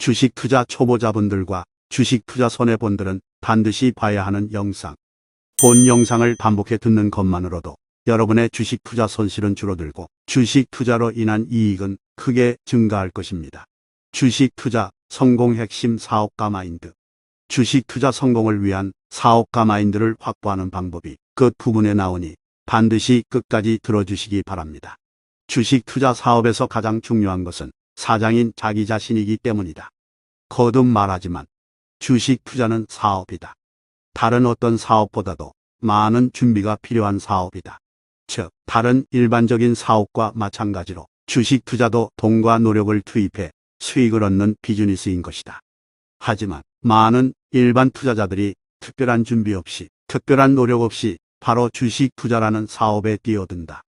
주식 투자 초보자분들과 주식 투자 손해본들은 반드시 봐야 하는 영상. 본 영상을 반복해 듣는 것만으로도 여러분의 주식 투자 손실은 줄어들고 주식 투자로 인한 이익은 크게 증가할 것입니다. 주식 투자 성공 핵심 사업가 마인드. 주식 투자 성공을 위한 사업가 마인드를 확보하는 방법이 끝 부분에 나오니 반드시 끝까지 들어주시기 바랍니다. 주식 투자 사업에서 가장 중요한 것은 사장인 자기 자신이기 때문이다. 거듭 말하지만 주식 투자는 사업이다. 다른 어떤 사업보다도 많은 준비가 필요한 사업이다. 즉, 다른 일반적인 사업과 마찬가지로 주식 투자도 돈과 노력을 투입해 수익을 얻는 비즈니스인 것이다. 하지만 많은 일반 투자자들이 특별한 준비 없이, 특별한 노력 없이 바로 주식 투자라는 사업에 뛰어든다.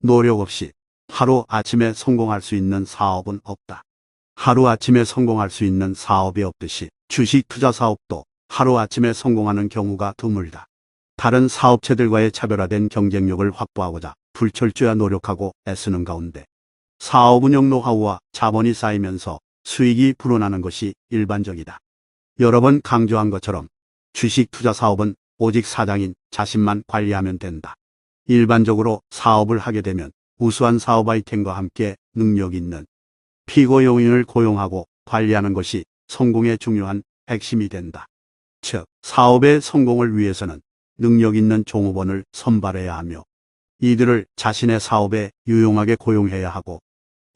노력 없이 하루 아침에 성공할 수 있는 사업은 없다. 하루 아침에 성공할 수 있는 사업이 없듯이 주식 투자 사업도 하루 아침에 성공하는 경우가 드물다. 다른 사업체들과의 차별화된 경쟁력을 확보하고자 불철주야 노력하고 애쓰는 가운데 사업 운영 노하우와 자본이 쌓이면서 수익이 불어나는 것이 일반적이다. 여러 번 강조한 것처럼 주식 투자 사업은 오직 사장인 자신만 관리하면 된다. 일반적으로 사업을 하게 되면 우수한 사업 아이템과 함께 능력 있는 피고 요인을 고용하고 관리하는 것이 성공의 중요한 핵심이 된다. 즉, 사업의 성공을 위해서는 능력 있는 종업원을 선발해야 하며 이들을 자신의 사업에 유용하게 고용해야 하고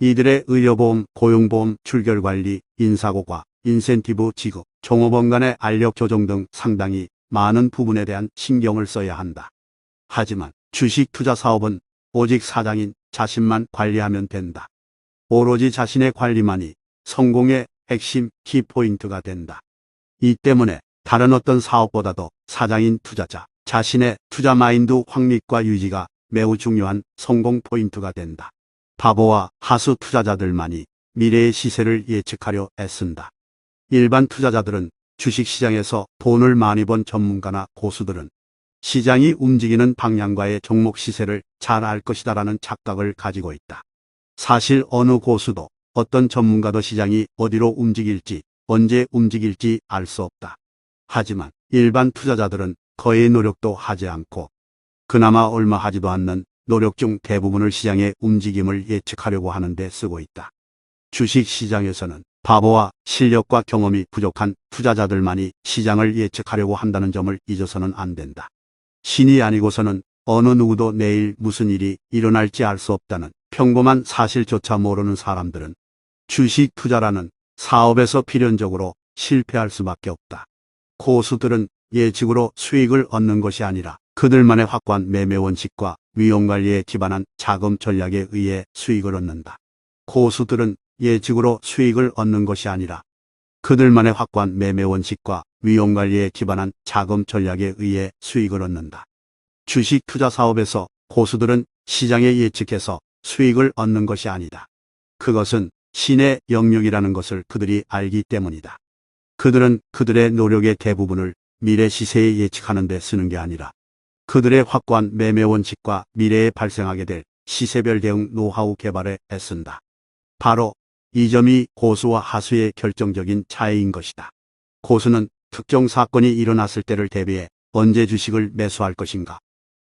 이들의 의료보험, 고용보험, 출결관리, 인사고과, 인센티브 지급, 종업원 간의 알력 조정 등 상당히 많은 부분에 대한 신경을 써야 한다. 하지만 주식 투자 사업은 오직 사장인 자신만 관리하면 된다. 오로지 자신의 관리만이 성공의 핵심 키포인트가 된다. 이 때문에 다른 어떤 사업보다도 사장인 투자자, 자신의 투자 마인드 확립과 유지가 매우 중요한 성공 포인트가 된다. 바보와 하수 투자자들만이 미래의 시세를 예측하려 애쓴다. 일반 투자자들은 주식시장에서 돈을 많이 번 전문가나 고수들은 시장이 움직이는 방향과의 종목 시세를 잘 알 것이다라는 착각을 가지고 있다. 사실 어느 고수도 어떤 전문가도 시장이 어디로 움직일지, 언제 움직일지 알 수 없다. 하지만 일반 투자자들은 거의 노력도 하지 않고 그나마 얼마 하지도 않는 노력 중 대부분을 시장의 움직임을 예측하려고 하는데 쓰고 있다. 주식 시장에서는 바보와 실력과 경험이 부족한 투자자들만이 시장을 예측하려고 한다는 점을 잊어서는 안 된다. 신이 아니고서는 어느 누구도 내일 무슨 일이 일어날지 알 수 없다는 평범한 사실조차 모르는 사람들은 주식 투자라는 사업에서 필연적으로 실패할 수밖에 없다. 고수들은 예측으로 수익을 얻는 것이 아니라 그들만의 확고한 매매 원칙과 위험관리에 기반한 자금 전략에 의해 수익을 얻는다. 고수들은 예측으로 수익을 얻는 것이 아니라 그들만의 확고한 매매 원칙과 위험관리에 기반한 자금 전략에 의해 수익을 얻는다. 주식 투자 사업에서 고수들은 시장에 예측해서 수익을 얻는 것이 아니다. 그것은 신의 영역이라는 것을 그들이 알기 때문이다. 그들은 그들의 노력의 대부분을 미래 시세에 예측하는 데 쓰는 게 아니라 그들의 확고한 매매 원칙과 미래에 발생하게 될 시세별 대응 노하우 개발에 애쓴다. 바로 이 점이 고수와 하수의 결정적인 차이인 것이다. 고수는 특정 사건이 일어났을 때를 대비해 언제 주식을 매수할 것인가,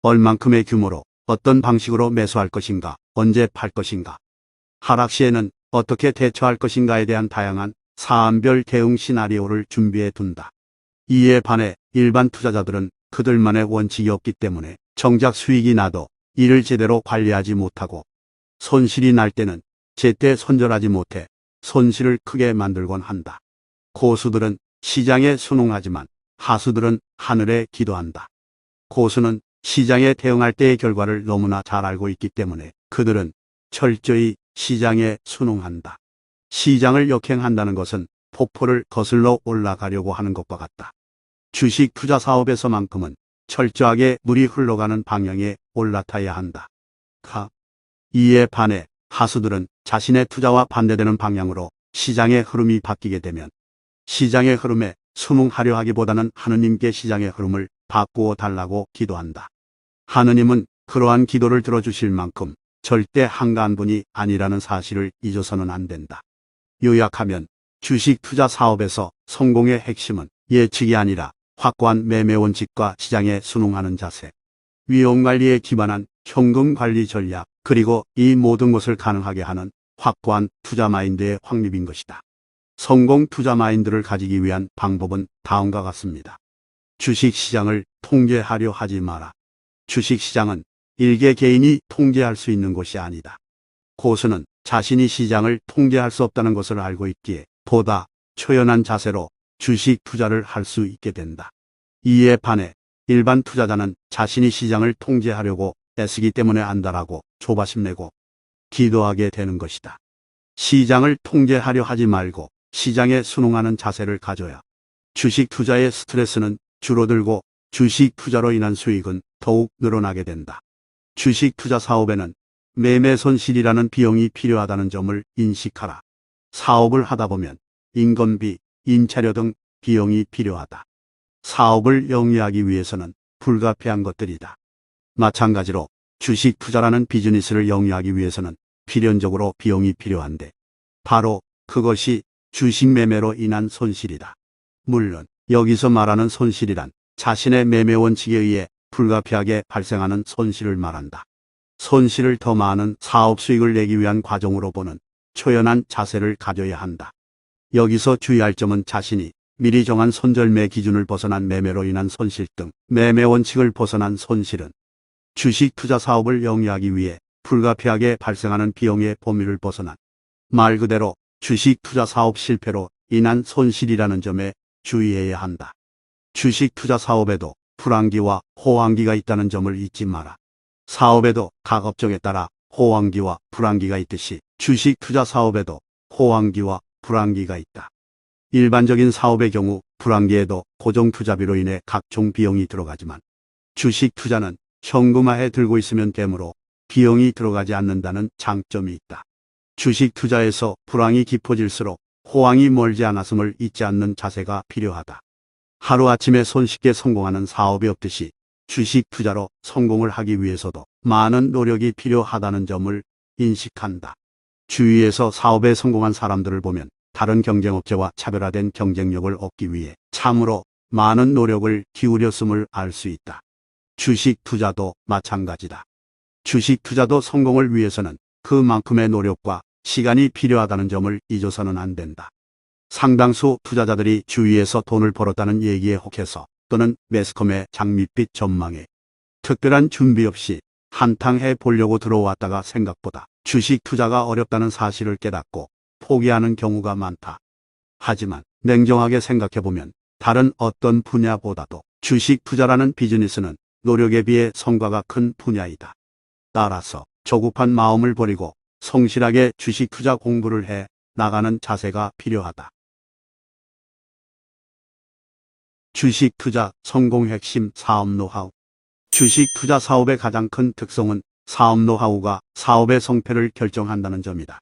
얼만큼의 규모로, 어떤 방식으로 매수할 것인가, 언제 팔 것인가, 하락 시에는 어떻게 대처할 것인가에 대한 다양한 사안별 대응 시나리오를 준비해 둔다. 이에 반해 일반 투자자들은 그들만의 원칙이 없기 때문에 정작 수익이 나도 이를 제대로 관리하지 못하고 손실이 날 때는 제때 손절하지 못해 손실을 크게 만들곤 한다. 고수들은 시장에 순응하지만 하수들은 하늘에 기도한다. 고수는 시장에 대응할 때의 결과를 너무나 잘 알고 있기 때문에 그들은 철저히 시장에 순응한다. 시장을 역행한다는 것은 폭포를 거슬러 올라가려고 하는 것과 같다. 주식 투자 사업에서만큼은 철저하게 물이 흘러가는 방향에 올라타야 한다. 이에 반해 하수들은 자신의 투자와 반대되는 방향으로 시장의 흐름이 바뀌게 되면 시장의 흐름에 순응하려 하기보다는 하느님께 시장의 흐름을 바꾸어 달라고 기도한다. 하느님은 그러한 기도를 들어주실 만큼 절대 한가한 분이 아니라는 사실을 잊어서는 안 된다. 요약하면 주식 투자 사업에서 성공의 핵심은 예측이 아니라 확고한 매매 원칙과 시장에 순응하는 자세, 위험 관리에 기반한 현금 관리 전략, 그리고 이 모든 것을 가능하게 하는 확고한 투자 마인드의 확립인 것이다. 성공 투자 마인드를 가지기 위한 방법은 다음과 같습니다. 주식 시장을 통제하려 하지 마라. 주식 시장은 일개 개인이 통제할 수 있는 것이 아니다. 고수는 자신이 시장을 통제할 수 없다는 것을 알고 있기에 보다 초연한 자세로 주식 투자를 할 수 있게 된다. 이에 반해 일반 투자자는 자신이 시장을 통제하려고 애쓰기 때문에 안달하고 조바심 내고 기도하게 되는 것이다. 시장을 통제하려 하지 말고 시장에 순응하는 자세를 가져야 주식 투자의 스트레스는 줄어들고 주식 투자로 인한 수익은 더욱 늘어나게 된다. 주식 투자 사업에는 매매 손실이라는 비용이 필요하다는 점을 인식하라. 사업을 하다 보면 인건비, 임차료 등 비용이 필요하다. 사업을 영위하기 위해서는 불가피한 것들이다. 마찬가지로 주식 투자라는 비즈니스를 영위하기 위해서는 필연적으로 비용이 필요한데 바로 그것이 주식 매매로 인한 손실이다. 물론 여기서 말하는 손실이란 자신의 매매 원칙에 의해 불가피하게 발생하는 손실을 말한다. 손실을 더 많은 사업 수익을 내기 위한 과정으로 보는 초연한 자세를 가져야 한다. 여기서 주의할 점은 자신이 미리 정한 손절매 기준을 벗어난 매매로 인한 손실 등 매매 원칙을 벗어난 손실은 주식 투자 사업을 영위하기 위해 불가피하게 발생하는 비용의 범위를 벗어난 말 그대로 주식 투자 사업 실패로 인한 손실이라는 점에 주의해야 한다. 주식 투자 사업에도 불황기와 호황기가 있다는 점을 잊지 마라. 사업에도 각 업종에 따라 호황기와 불황기가 있듯이 주식 투자 사업에도 호황기와 불황기가 있다. 일반적인 사업의 경우 불황기에도 고정 투자비로 인해 각종 비용이 들어가지만 주식 투자는 현금화해 들고 있으면 되므로 비용이 들어가지 않는다는 장점이 있다. 주식 투자에서 불황이 깊어질수록 호황이 멀지 않았음을 잊지 않는 자세가 필요하다. 하루아침에 손쉽게 성공하는 사업이 없듯이 주식 투자로 성공을 하기 위해서도 많은 노력이 필요하다는 점을 인식한다. 주위에서 사업에 성공한 사람들을 보면 다른 경쟁업체와 차별화된 경쟁력을 얻기 위해 참으로 많은 노력을 기울였음을 알 수 있다. 주식 투자도 마찬가지다. 주식 투자도 성공을 위해서는 그만큼의 노력과 시간이 필요하다는 점을 잊어서는 안 된다. 상당수 투자자들이 주위에서 돈을 벌었다는 얘기에 혹해서 또는 매스컴의 장밋빛 전망에 특별한 준비 없이 한탕해 보려고 들어왔다가 생각보다 주식 투자가 어렵다는 사실을 깨닫고 포기하는 경우가 많다. 하지만 냉정하게 생각해보면 다른 어떤 분야보다도 주식 투자라는 비즈니스는 노력에 비해 성과가 큰 분야이다. 따라서 조급한 마음을 버리고 성실하게 주식 투자 공부를 해 나가는 자세가 필요하다. 주식 투자 성공 핵심 사업 노하우. 주식 투자 사업의 가장 큰 특성은 사업 노하우가 사업의 성패를 결정한다는 점이다.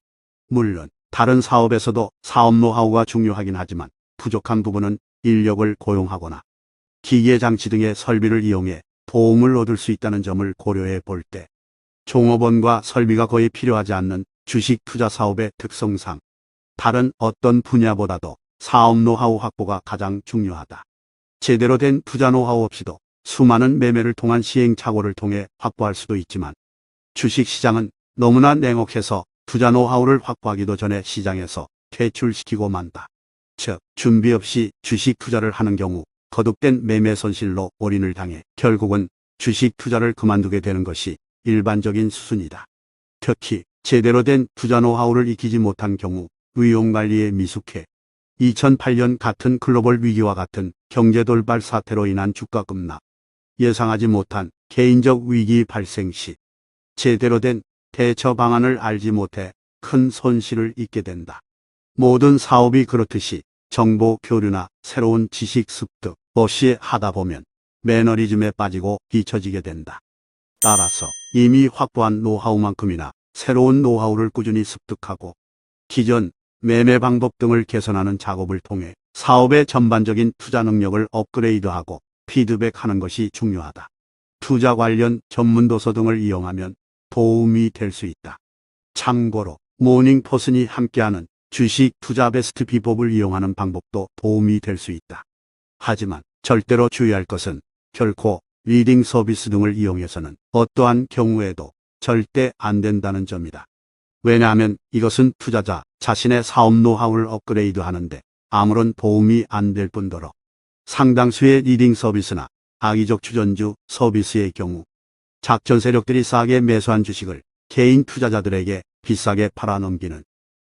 물론 다른 사업에서도 사업 노하우가 중요하긴 하지만 부족한 부분은 인력을 고용하거나 기계 장치 등의 설비를 이용해 도움을 얻을 수 있다는 점을 고려해 볼 때 종업원과 설비가 거의 필요하지 않는 주식 투자 사업의 특성상 다른 어떤 분야보다도 사업 노하우 확보가 가장 중요하다. 제대로 된 투자 노하우 없이도 수많은 매매를 통한 시행착오를 통해 확보할 수도 있지만 주식 시장은 너무나 냉혹해서 투자 노하우를 확보하기도 전에 시장에서 퇴출시키고 만다. 즉 준비 없이 주식 투자를 하는 경우 거듭된 매매 손실로 올인을 당해 결국은 주식 투자를 그만두게 되는 것이 일반적인 수순이다. 특히 제대로 된 투자 노하우를 익히지 못한 경우 위험관리에 미숙해 2008년 같은 글로벌 위기와 같은 경제 돌발 사태로 인한 주가 급락, 예상하지 못한 개인적 위기 발생 시 제대로 된 대처 방안을 알지 못해 큰 손실을 입게 된다. 모든 사업이 그렇듯이 정보 교류나 새로운 지식 습득 없이 하다 보면 매너리즘에 빠지고 뒤처지게 된다. 따라서 이미 확보한 노하우만큼이나 새로운 노하우를 꾸준히 습득하고 기존 매매 방법 등을 개선하는 작업을 통해 사업의 전반적인 투자 능력을 업그레이드하고 피드백하는 것이 중요하다. 투자 관련 전문 도서 등을 이용하면 도움이 될 수 있다. 참고로 모닝포슨이 함께하는 주식 투자 베스트 비법을 이용하는 방법도 도움이 될 수 있다. 하지만 절대로 주의할 것은 결코 리딩 서비스 등을 이용해서는 어떠한 경우에도 절대 안 된다는 점이다. 왜냐하면 이것은 투자자 자신의 사업 노하우를 업그레이드 하는데 아무런 도움이 안 될 뿐더러 상당수의 리딩 서비스나 악의적 추천주 서비스의 경우 작전 세력들이 싸게 매수한 주식을 개인 투자자들에게 비싸게 팔아넘기는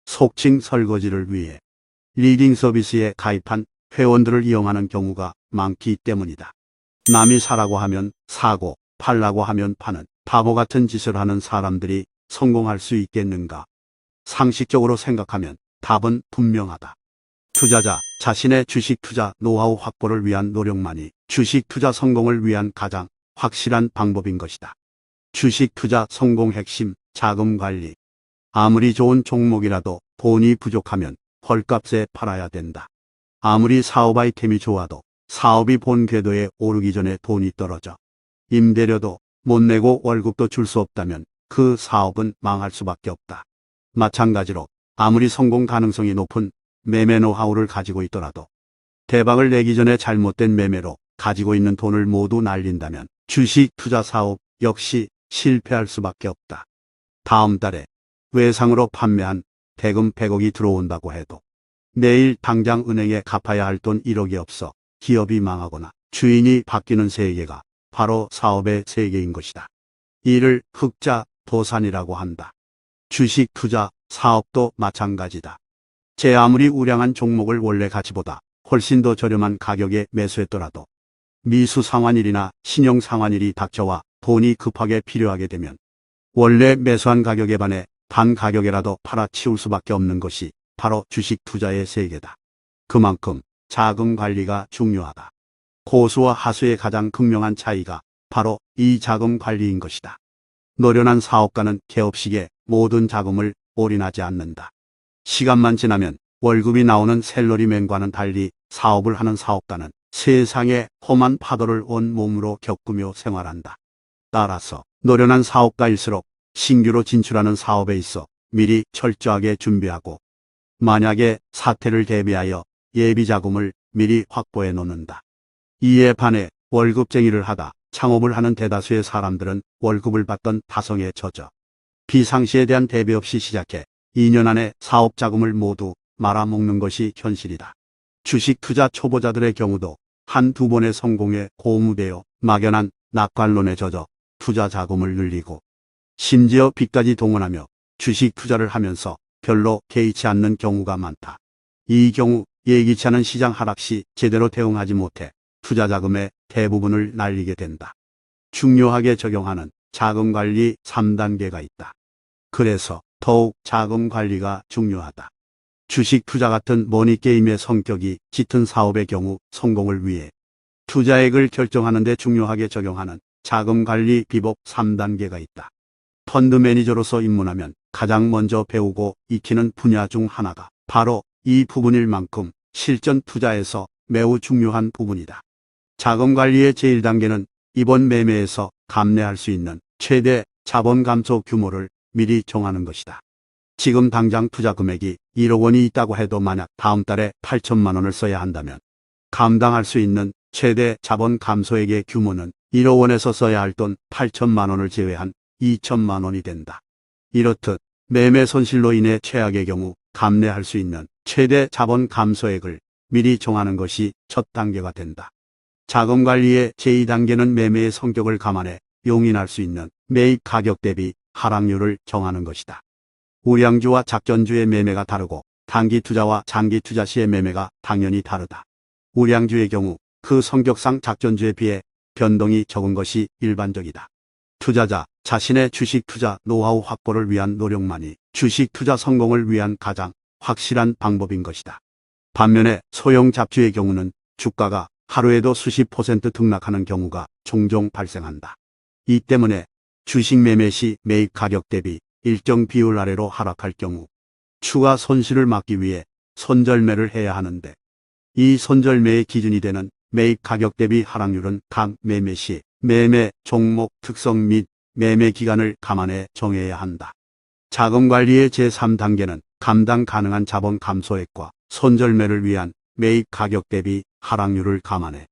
속칭 설거지를 위해 리딩 서비스에 가입한 회원들을 이용하는 경우가 많기 때문이다. 남이 사라고 하면 사고 팔라고 하면 파는 바보 같은 짓을 하는 사람들이 성공할 수 있겠는가? 상식적으로 생각하면 답은 분명하다. 투자자 자신의 주식 투자 노하우 확보를 위한 노력만이 주식 투자 성공을 위한 가장 확실한 방법인 것이다. 주식 투자 성공 핵심 자금 관리. 아무리 좋은 종목이라도 돈이 부족하면 헐값에 팔아야 된다. 아무리 사업 아이템이 좋아도 사업이 본 궤도에 오르기 전에 돈이 떨어져 임대료도 못 내고 월급도 줄 수 없다면 그 사업은 망할 수밖에 없다. 마찬가지로 아무리 성공 가능성이 높은 매매 노하우를 가지고 있더라도 대박을 내기 전에 잘못된 매매로 가지고 있는 돈을 모두 날린다면 주식 투자 사업 역시 실패할 수밖에 없다. 다음 달에 외상으로 판매한 대금 100억이 들어온다고 해도 내일 당장 은행에 갚아야 할 돈 1억이 없어 기업이 망하거나 주인이 바뀌는 세계가 바로 사업의 세계인 것이다. 이를 흑자 도산이라고 한다. 주식 투자 사업도 마찬가지다. 제 아무리 우량한 종목을 원래 가치보다 훨씬 더 저렴한 가격에 매수했더라도 미수 상환일이나 신용 상환일이 닥쳐와 돈이 급하게 필요하게 되면 원래 매수한 가격에 반해 반 가격에라도 팔아치울 수밖에 없는 것이 바로 주식 투자의 세계다. 그만큼 자금 관리가 중요하다. 고수와 하수의 가장 극명한 차이가 바로 이 자금 관리인 것이다. 노련한 사업가는 개업식에 모든 자금을 올인하지 않는다. 시간만 지나면 월급이 나오는 샐러리맨과는 달리 사업을 하는 사업가는 세상의 험한 파도를 온 몸으로 겪으며 생활한다. 따라서 노련한 사업가일수록 신규로 진출하는 사업에 있어 미리 철저하게 준비하고 만약에 사태를 대비하여 예비자금을 미리 확보해 놓는다. 이에 반해 월급쟁이를 하다 창업을 하는 대다수의 사람들은 월급을 받던 타성에 젖어 비상시에 대한 대비 없이 시작해 2년 안에 사업자금을 모두 말아먹는 것이 현실이다. 주식 투자 초보자들의 경우도 한두 번의 성공에 고무되어 막연한 낙관론에 젖어 투자 자금을 늘리고 심지어 빚까지 동원하며 주식 투자를 하면서 별로 개의치 않는 경우가 많다. 이 경우 예기치 않은 시장 하락 시 제대로 대응하지 못해 투자 자금의 대부분을 날리게 된다. 중요하게 적용하는 자금 관리 3단계가 있다. 그래서 더욱 자금 관리가 중요하다. 주식 투자 같은 머니게임의 성격이 짙은 사업의 경우 성공을 위해 투자액을 결정하는 데 중요하게 적용하는 자금 관리 비법 3단계가 있다. 펀드 매니저로서 입문하면 가장 먼저 배우고 익히는 분야 중 하나가 바로 이 부분일 만큼 실전 투자에서 매우 중요한 부분이다. 자금 관리의 제1단계는 이번 매매에서 감내할 수 있는 최대 자본 감소 규모를 미리 정하는 것이다. 지금 당장 투자 금액이 1억 원이 있다고 해도 만약 다음 달에 8천만 원을 써야 한다면 감당할 수 있는 최대 자본 감소액의 규모는 1억 원에서 써야 할 돈 8천만 원을 제외한 2천만 원이 된다. 이렇듯 매매 손실로 인해 최악의 경우 감내할 수 있는 최대 자본 감소액을 미리 정하는 것이 첫 단계가 된다. 자금 관리의 제2단계는 매매의 성격을 감안해 용인할 수 있는 매입 가격 대비 하락률을 정하는 것이다. 우량주와 작전주의 매매가 다르고 단기 투자와 장기 투자 시의 매매가 당연히 다르다. 우량주의 경우 그 성격상 작전주에 비해 변동이 적은 것이 일반적이다. 투자자 자신의 주식 투자 노하우 확보를 위한 노력만이 주식 투자 성공을 위한 가장 확실한 방법인 것이다. 반면에 소형 잡주의 경우는 주가가 하루에도 수십 % 등락하는 경우가 종종 발생한다. 이 때문에 주식 매매 시 매입 가격 대비 일정 비율 아래로 하락할 경우 추가 손실을 막기 위해 손절매를 해야 하는데 이 손절매의 기준이 되는 매입 가격 대비 하락률은 각 매매 시 매매 종목 특성 및 매매 기간을 감안해 정해야 한다. 자금 관리의 제3단계는 감당 가능한 자본 감소액과 손절매를 위한 매입 가격 대비 하락률을 감안해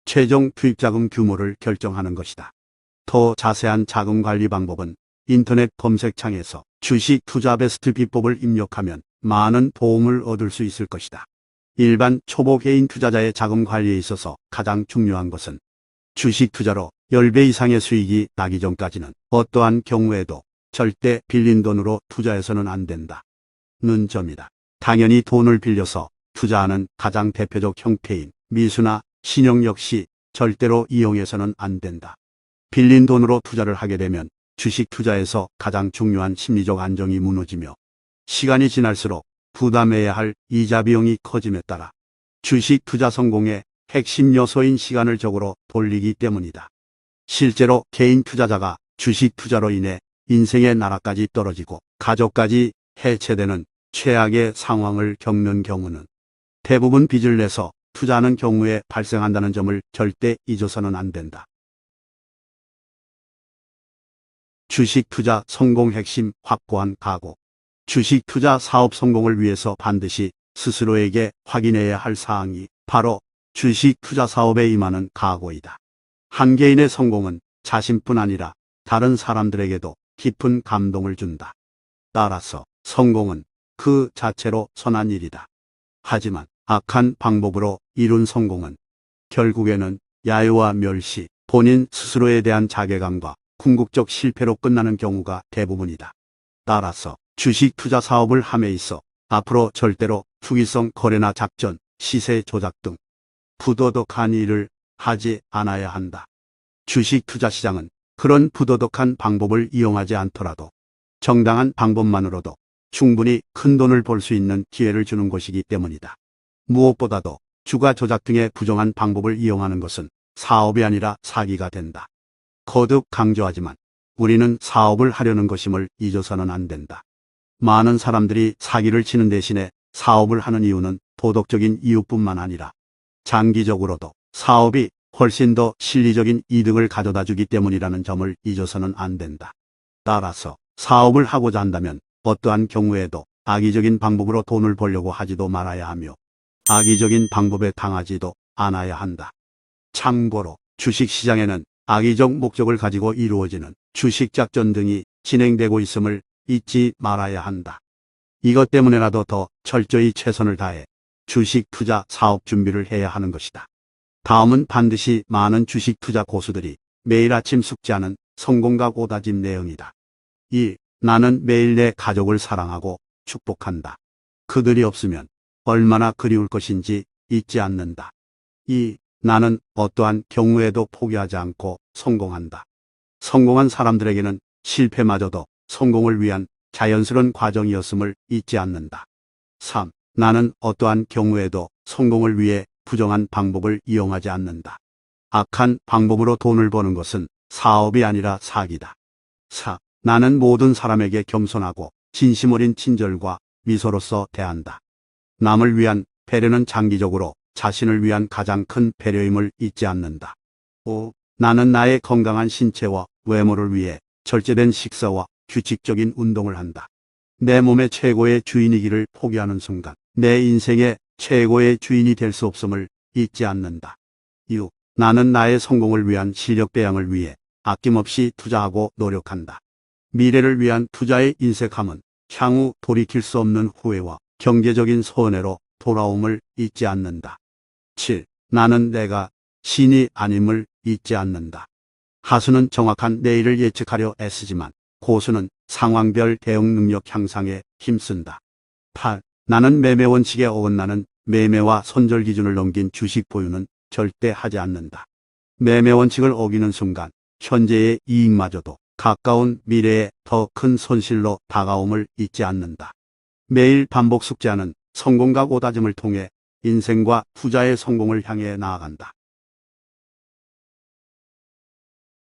최종 투입자금 규모를 결정하는 것이다. 더 자세한 자금 관리 방법은 인터넷 검색창에서 주식 투자 베스트 비법을 입력하면 많은 도움을 얻을 수 있을 것이다. 일반 초보 개인 투자자의 자금 관리에 있어서 가장 중요한 것은 주식 투자로 10배 이상의 수익이 나기 전까지는 어떠한 경우에도 절대 빌린 돈으로 투자해서는 안 된다. 는 점이다. 당연히 돈을 빌려서 투자하는 가장 대표적 형태인 미수나 신용 역시 절대로 이용해서는 안 된다. 빌린 돈으로 투자를 하게 되면 주식 투자에서 가장 중요한 심리적 안정이 무너지며 시간이 지날수록 부담해야 할 이자 비용이 커짐에 따라 주식 투자 성공의 핵심 요소인 시간을 적으로 돌리기 때문이다. 실제로 개인 투자자가 주식 투자로 인해 인생의 나라까지 떨어지고 가족까지 해체되는 최악의 상황을 겪는 경우는 대부분 빚을 내서 투자하는 경우에 발생한다는 점을 절대 잊어서는 안 된다. 주식 투자 성공 핵심 확고한 각오. 주식 투자 사업 성공을 위해서 반드시 스스로에게 확인해야 할 사항이 바로 주식 투자 사업에 임하는 각오이다. 한 개인의 성공은 자신뿐 아니라 다른 사람들에게도 깊은 감동을 준다. 따라서 성공은 그 자체로 선한 일이다. 하지만 악한 방법으로 이룬 성공은 결국에는 야유와 멸시, 본인 스스로에 대한 자괴감과 궁극적 실패로 끝나는 경우가 대부분이다. 따라서 주식 투자 사업을 함에 있어 앞으로 절대로 투기성 거래나 작전, 시세 조작 등 부도덕한 일을 하지 않아야 한다. 주식 투자 시장은 그런 부도덕한 방법을 이용하지 않더라도 정당한 방법만으로도 충분히 큰 돈을 벌 수 있는 기회를 주는 것이기 때문이다. 무엇보다도 주가 조작 등의 부정한 방법을 이용하는 것은 사업이 아니라 사기가 된다. 거듭 강조하지만 우리는 사업을 하려는 것임을 잊어서는 안 된다. 많은 사람들이 사기를 치는 대신에 사업을 하는 이유는 도덕적인 이유뿐만 아니라 장기적으로도 사업이 훨씬 더 실리적인 이득을 가져다 주기 때문이라는 점을 잊어서는 안 된다. 따라서 사업을 하고자 한다면 어떠한 경우에도 악의적인 방법으로 돈을 벌려고 하지도 말아야 하며 악의적인 방법에 당하지도 않아야 한다. 참고로 주식시장에는 악의적 목적을 가지고 이루어지는 주식작전 등이 진행되고 있음을 잊지 말아야 한다. 이것 때문에라도 더 철저히 최선을 다해 주식 투자 사업 준비를 해야 하는 것이다. 다음은 반드시 많은 주식 투자 고수들이 매일 아침 숙지하는 성공각 오다짐 내용이다. 1. 나는 매일 내 가족을 사랑하고 축복한다. 그들이 없으면 얼마나 그리울 것인지 잊지 않는다. 2. 나는 어떠한 경우에도 포기하지 않고 성공한다. 성공한 사람들에게는 실패마저도 성공을 위한 자연스러운 과정이었음을 잊지 않는다. 3. 나는 어떠한 경우에도 성공을 위해 부정한 방법을 이용하지 않는다. 악한 방법으로 돈을 버는 것은 사업이 아니라 사기다. 4. 나는 모든 사람에게 겸손하고 진심 어린 친절과 미소로서 대한다. 남을 위한 배려는 장기적으로 자신을 위한 가장 큰 배려임을 잊지 않는다. 5. 나는 나의 건강한 신체와 외모를 위해 절제된 식사와 규칙적인 운동을 한다. 내 몸의 최고의 주인이기를 포기하는 순간 내 인생의 최고의 주인이 될 수 없음을 잊지 않는다. 6. 나는 나의 성공을 위한 실력 배양을 위해 아낌없이 투자하고 노력한다. 미래를 위한 투자의 인색함은 향후 돌이킬 수 없는 후회와 경제적인 손해로 돌아옴을 잊지 않는다. 7. 나는 내가 신이 아님을 잊지 않는다. 하수는 정확한 내일을 예측하려 애쓰지만 고수는 상황별 대응 능력 향상에 힘쓴다. 8. 나는 매매 원칙에 어긋나는 매매와 손절 기준을 넘긴 주식 보유는 절대 하지 않는다. 매매 원칙을 어기는 순간 현재의 이익마저도 가까운 미래에 더 큰 손실로 다가옴을 잊지 않는다. 매일 반복 숙지하는 성공각 오다짐을 통해 인생과 투자의 성공을 향해 나아간다.